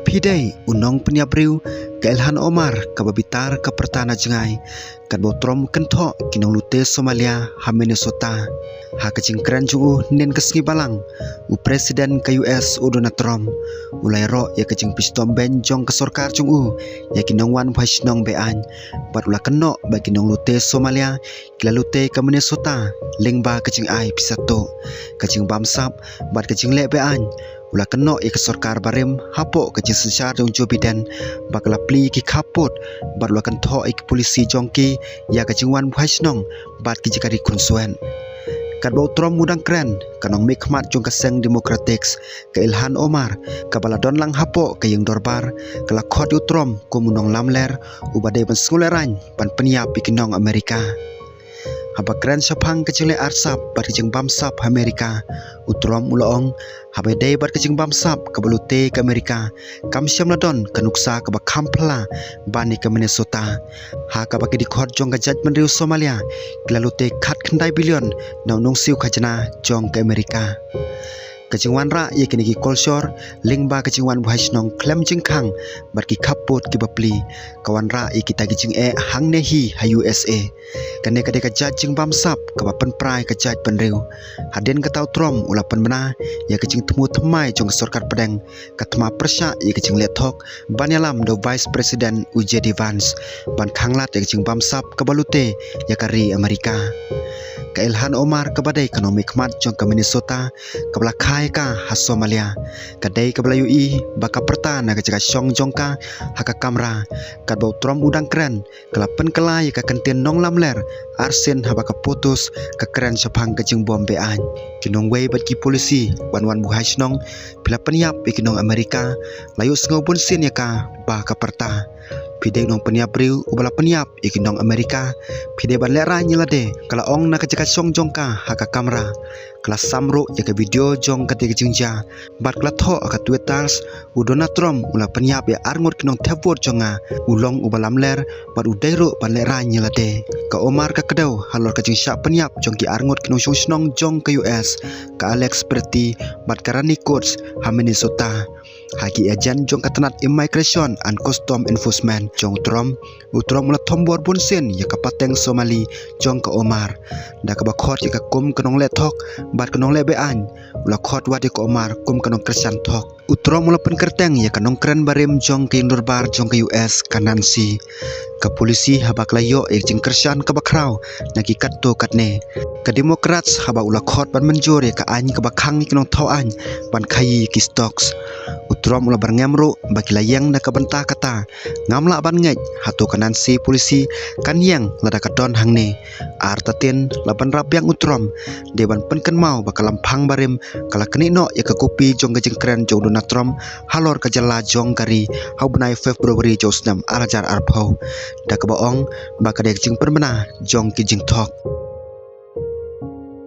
Pidai unong penyabriu ke Ilhan Omar ke babitar ke pertana jengai kat botrom kentok kinong lute Somalia ha Minnesota ha kecing keren juu nen kesengi balang u presiden ke US u Donald Trump ulai ro ya kecing pistom ben jong ke sorkar juu ya kinong wan phasnong bean bat ula kenok ba kinong lute Somalia kila lute ke Minnesota lengba kecing ai pisato kecing bamsap bat kecing le bean ulah kena ke sorkar barim hapok ke sejar dong Joe Biden bakal pli ki kaput bar ulah kentho ke polisi jongki ya ke jingwan phasnong bat ki jikari konsuan kat bau Trump mudang keren kanong mikmat jong kaseng Democratics ke Ilhan Omar ke baladon lang hapok ke yang dorbar ke la khot u Trump ko munong lamler ubadai ban skuleran pan peniap ikinong Amerika haba keren sapang kecil arsap bar kecing bamsap Amerika utrom ulong haba day bar kecing bamsap ke balute ke Amerika kam syam ladon ke nuksa ke bakampla bani ke Minnesota ha ka baki dikhot jong ke judgment riu Somalia kilalute khat khandai bilion nong siu khajana jong ke Amerika kecingwan ra ye kini ki kolsor lingba kecingwan bhaisnong klem jingkhang bar ki khaput ki bapli kawan ra ye kita gijing hang ne hi ha USA kane kade ka judging bamsap ka bapen prai ka judge penriu haden ka tau Trump ulapan bena ye kecing temu temai jong sorkar pedang ka tema persya ye kecing lethok banyalam do vice president JD Vance ban khanglat ye kecing bamsap ka balute ya kari Amerika ke Ilhan Omar ke badai ekonomi khmat jong ke Minnesota ke bala khai ka ha Somalia ke dai ke bala UI baka pertana ke jaga syong jong ka ha ka kamera ke bau Trump udang keren ke lapen kelai ke kentien nong lamler arsen ha baka putus ke keren sapang ke jing bom bean kinong wei bat ki polisi wan buhai snong bila peniap ikinong Amerika layu sengobun sin ya ka ba ka perta pidai nong peniap riu ubala peniap ikinong Amerika pidai ban lera nyelade kala ong na kejaka song jongka haka kamera kala samru ya ke video jong kate kejingja bat kala tho ka tweeters u Donald Trump ula peniap ya arngot kinong thepor jonga ulong ubalam ler bat udairu ban lera nyelade ka Omar ka kedau halor kejing syak peniap jong ki arngot kinong snong jong ke US ka Alex Perti bat karani coach ha Minnesota haki ajan jong katanat immigration and custom enforcement jong Trump utrom mula thombor bunsen ya kapateng Somali jong ke Omar da ka bakhot ya ka kum kanong lethok bat kanong lebean ula khot wadi ke Omar kum kanong kersan thok utrom mula penkerteng ya kanong keren barim jong ke Indorbar jong ke US kanansi ke polisi habak layo ek jing kersan ke bakrau nagi katto katne ke Democrats haba ula khot ban menjur ya ka an ke bakhang kinong thawan ban khayi ki stocks utrom mula berngemru bagi layang da ka bentah kata ngamla ban ngej hatu kanansi polisi kan yang lada ka don hangne artatin laban rabyang utrom deban penken mau bakal lampang barim kala kenino ya ka kopi jong gajeng keren jong Donald Trump halor ka jala jong kari hau benai Februari jong snam arajar arpau da ka baong bakal dek jing perbena jong ki jing thok